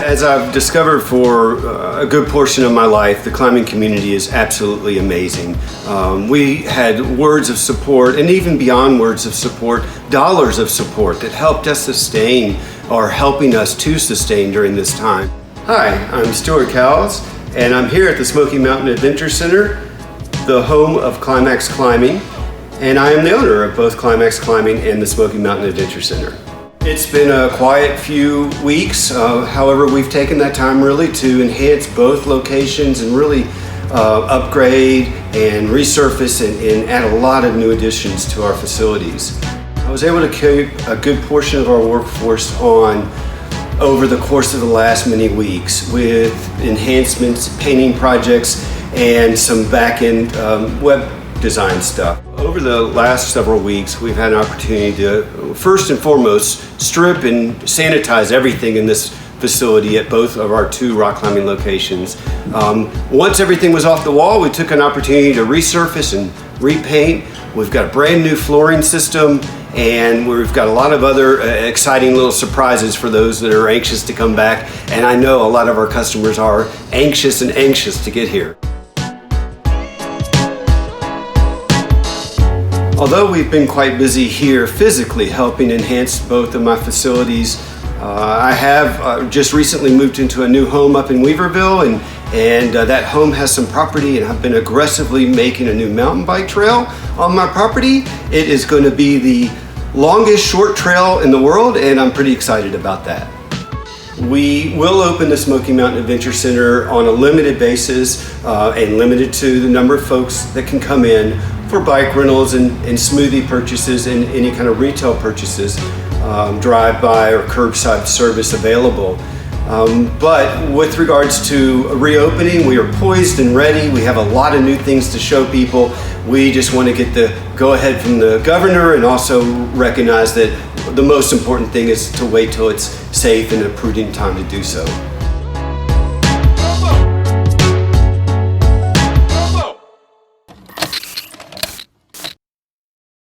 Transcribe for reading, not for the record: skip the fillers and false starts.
As I've discovered for a good portion of my life, the climbing community is absolutely amazing. We had words of support, and even beyond words of support, dollars of support that helped us sustain, or helping us to sustain during this time. Hi, I'm Stuart Cowels, and I'm here at the Smoky Mountain Adventure Center, the home of Climbmax Climbing, and I am the owner of both Climbmax Climbing and the Smoky Mountain Adventure Center. It's been a quiet few weeks, however we've taken that time really to enhance both locations and really upgrade and resurface and add a lot of new additions to our facilities. I was able to keep a good portion of our workforce on over the course of the last many weeks with enhancements, painting projects, and some back-end web design stuff. Over the last several weeks, we've had an opportunity to, first and foremost, strip and sanitize everything in this facility at both of our two rock climbing locations. Once everything was off the wall, we took an opportunity to resurface and repaint. We've got a brand new flooring system, and we've got a lot of other exciting little surprises for those that are anxious to come back. And I know a lot of our customers are anxious to get here. Although we've been quite busy here physically helping enhance both of my facilities, I have just recently moved into a new home up in Weaverville, and that home has some property, and I've been aggressively making a new mountain bike trail on my property. It is going to be the longest short trail in the world, and I'm pretty excited about that. We will open the Smoky Mountain Adventure Center on a limited basis and limited to the number of folks that can come in for bike rentals and smoothie purchases and any kind of retail purchases, drive-by or curbside service available. But with regards to reopening, we are poised and ready. We have a lot of new things to show people. We just want to get the go-ahead from the governor and also recognize that the most important thing is to wait till it's safe and a prudent time to do so.